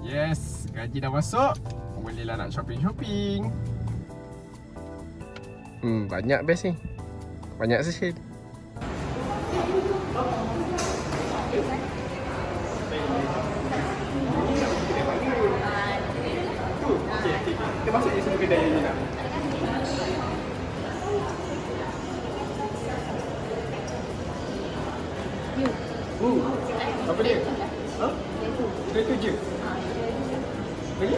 Yes, gaji dah masuk. Bolehlah nak shopping-shopping. Banyak best ni. Banyak sale. Kita masuk je satu kedai ni nak. Apa dia? Ha? Kereta je? Lagi?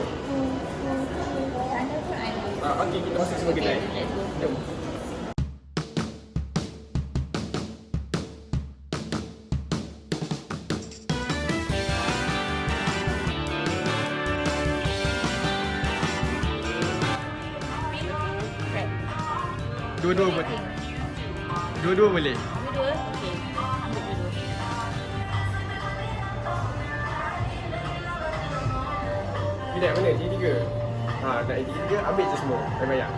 Okey, kita masuk semua kedai. Jom. Dua-dua boleh. Dua-dua boleh. Dua-dua? Okey. Ambil dua-dua. Tidak, mana? G3. Nak G3, ambil je semua. Bayar.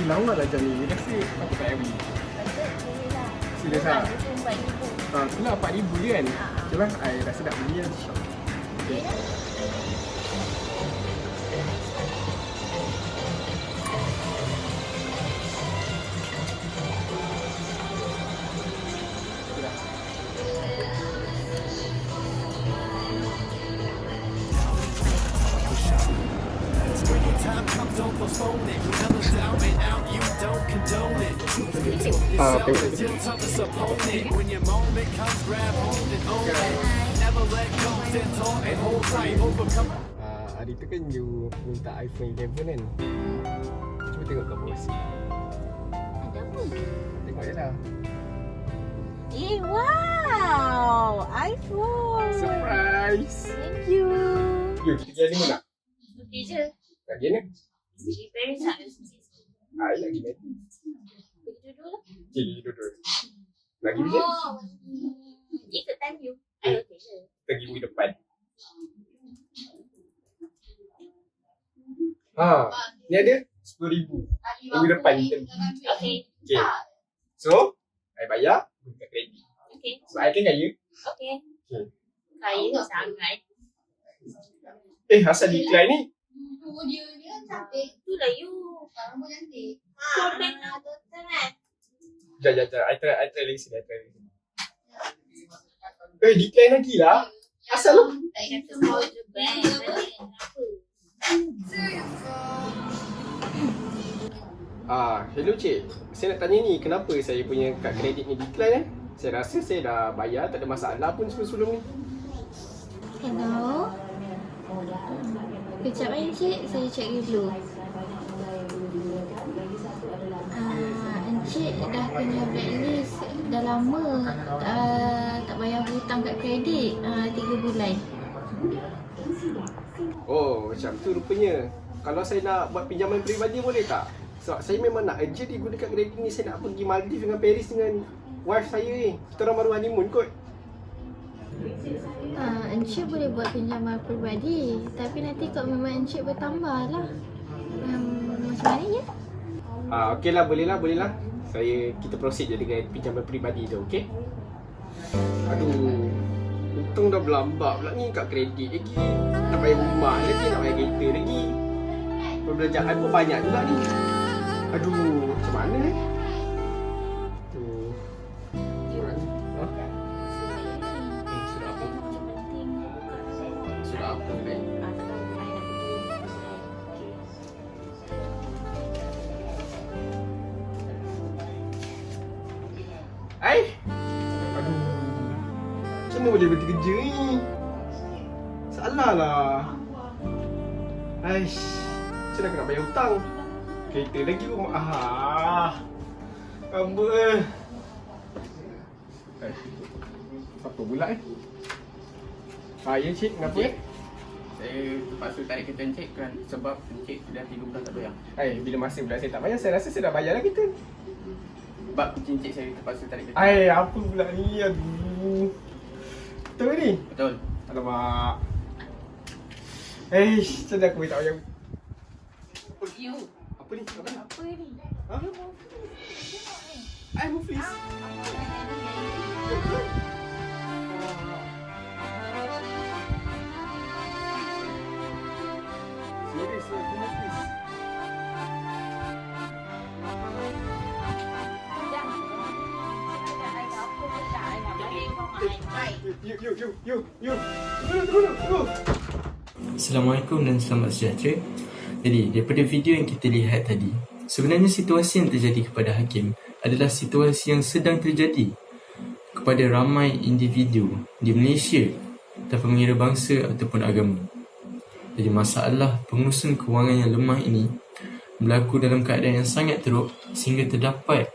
Lama lah jam ni. Dia rasa aku tak heavy. Serius lah? Itulah 4,000 je kan? Itulah, I rasa nak beli kan. Okay. Hari tu kan you minta iPhone 11 kan? Cuba tengok kat bawah sini. Ada apa? Tengok je lah. Wow! iPhone! Surprise! Thank you! You, kita pergi honeymoon tak? Okey je. Tak pergi mana? Pergi Paris tak? Lagi mana? Pergi dulu lah. Okay, duduk. Lagi mana? Ikut time you. Okey je. Kita pergi minggu depan. Ni ada 10,000. Minggu depan kita pergi. Okey. Okay. So, I bayar buka kredit. Okey. Sebab I kan kaya. Okey. Okay. Kaya sangat. Asal decline ni? Dia cantik. Itulah you. Rambut cantik. Comel lah tu kan. Sekejap. I try lagi sini. Decline lagi lah. Asal lu? Tak kata mau je bang. Kenapa? Hello cik. Saya nak tanya ni, kenapa saya punya kad kredit ni decline Saya rasa saya dah bayar, tak ada masalah pun sebelum ni. Hello. Kejap encik, saya cek dulu. Encik dah kena blacklist dah lama, tak bayar hutang kat kredit 3 bulan. Oh, macam tu rupanya. Kalau saya nak buat pinjaman peribadi boleh tak? Sebab saya memang nak urgent ni guna kad kredit ni. Saya nak pergi Maldives dengan Paris dengan wife saya ni. Kita orang baru honeymoon kot. Encik boleh buat pinjaman peribadi, tapi nanti kalau memang encik bertambah lah. Macam mana ya? Okeylah, boleh lah. Kita proceed je dengan pinjaman peribadi tu, okey? Aduh, untung dah berlambak pula ni kat kredit lagi. Nak bayar rumah lagi, nak bayar kereta lagi. Perbelanjaan pun banyak juga ni. Aduh, macam mana ni? Sudah apa? Sudah apa ni? Aduh, macam mana boleh berhenti kerja ni? Salah lah. Aish, macam mana aku nak bayar hutang? Kereta lagi pun. Ambul. Apa pula ya cik, kenapa Saya terpaksa tarik kereta encik kan sebab encik dah 3 bulan tak bayar. bila masa bulan saya tak bayar, saya rasa saya dah bayar lah kereta. Sebab kucing encik saya terpaksa tarik kereta. Apa pula ni? Aduh. Betul ke ni? Betul. Alamak. Macam mana aku boleh tak bayar? You. Apa ni? Apa ni? Ha? Tengok ni. Assalamualaikum dan selamat sejahtera. Jadi, daripada video yang kita lihat tadi, sebenarnya situasi yang terjadi kepada Hakim adalah situasi yang sedang terjadi kepada ramai individu di Malaysia tanpa mengira bangsa ataupun agama. Jadi, masalah pengurusan kewangan yang lemah ini berlaku dalam keadaan yang sangat teruk sehingga terdapat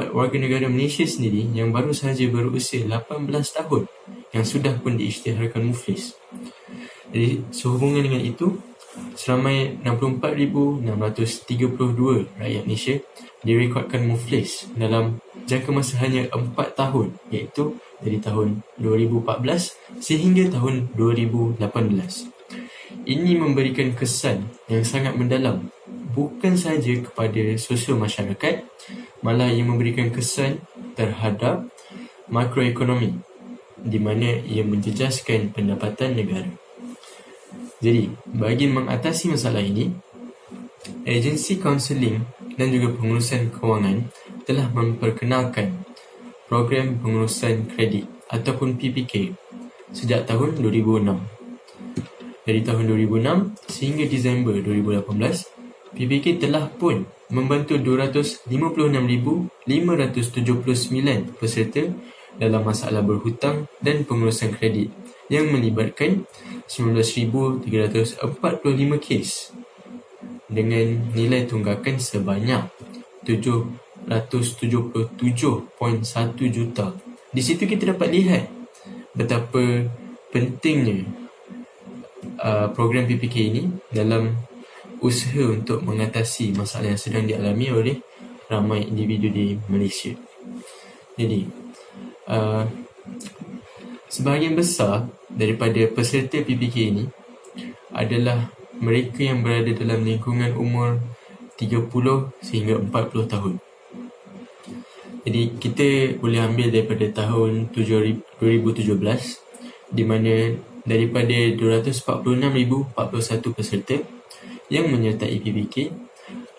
warga negara Malaysia sendiri yang baru sahaja berusia 18 tahun yang sudah pun diisytiharkan muflis. Jadi, sehubungan dengan itu, seramai 64,632 rakyat Malaysia direkodkan muflis dalam jangka masa hanya 4 tahun, iaitu dari tahun 2014 sehingga tahun 2018. Ini memberikan kesan yang sangat mendalam bukan sahaja kepada sosial masyarakat, malah ia memberikan kesan terhadap makroekonomi di mana ia menjejaskan pendapatan negara. Jadi, bagi mengatasi masalah ini, agensi kaunseling dan juga pengurusan kewangan telah memperkenalkan program pengurusan kredit ataupun PPK sejak tahun 2006. Dari tahun 2006 sehingga Disember 2018, PPK telah pun membantu 256,579 peserta dalam masalah berhutang dan pengurusan kredit yang melibatkan 19,345 kes dengan nilai tunggakan sebanyak 777.1 juta. Di situ kita dapat lihat betapa pentingnya program PPK ini dalam usaha untuk mengatasi masalah yang sedang dialami oleh ramai individu di Malaysia. Jadi, sebahagian besar daripada peserta PPK ini adalah mereka yang berada dalam lingkungan umur 30 sehingga 40 tahun. Jadi, kita boleh ambil daripada tahun 2017 di mana daripada 246,041 peserta yang menyertai PPK,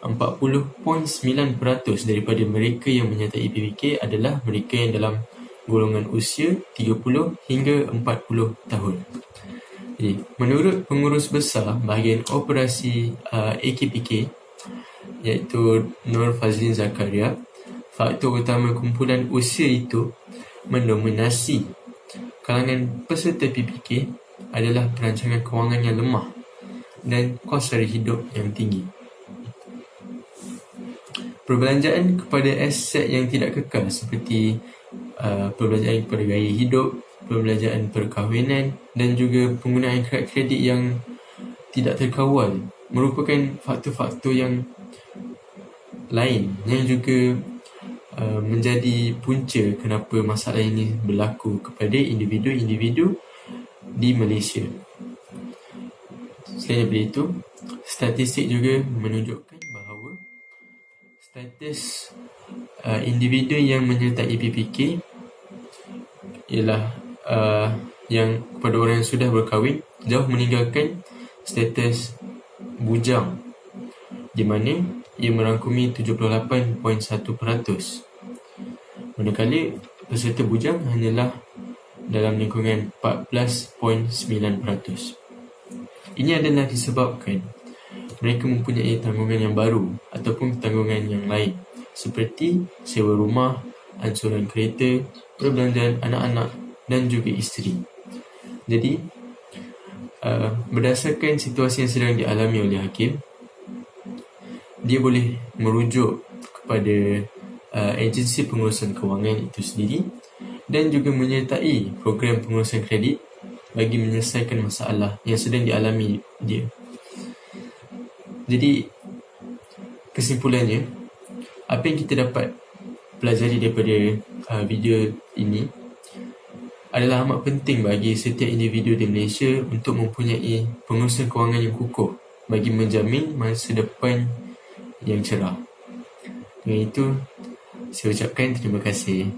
40.9% daripada mereka yang menyertai PPK adalah mereka yang dalam golongan usia 30 hingga 40 tahun. Jadi, menurut pengurus besar bahagian operasi AKPK iaitu Nur Fazlin Zakaria, faktor utama kumpulan usia itu mendominasi kalangan peserta PPK adalah perancangan kewangan yang lemah dan kos sara hidup yang tinggi. Perbelanjaan kepada aset yang tidak kekal seperti perbelanjaan kepada gaya hidup, perbelanjaan perkahwinan dan juga penggunaan kad kredit yang tidak terkawal merupakan faktor-faktor yang lain yang juga menjadi punca kenapa masalah ini berlaku kepada individu-individu di Malaysia. Selain daripada itu, statistik juga menunjukkan bahawa status individu yang menyertai PPK ialah yang kepada orang yang sudah berkahwin jauh meninggalkan status bujang di mana ia merangkumi 78.1%. Manakala peserta bujang hanyalah dalam lingkungan 14.9%. Ini adalah disebabkan mereka mempunyai tanggungan yang baru ataupun tanggungan yang lain seperti sewa rumah, ansuran kereta, perbelanjaan anak-anak dan juga isteri. Jadi, berdasarkan situasi yang sedang dialami oleh Hakim, dia boleh merujuk kepada agensi pengurusan kewangan itu sendiri dan juga menyertai program pengurusan kredit bagi menyelesaikan masalah yang sedang dialami dia. Jadi, kesimpulannya, apa yang kita dapat pelajari daripada video ini adalah amat penting bagi setiap individu di Malaysia untuk mempunyai pengurusan kewangan yang kukuh bagi menjamin masa depan yang cerah. Dengan itu, saya ucapkan terima kasih.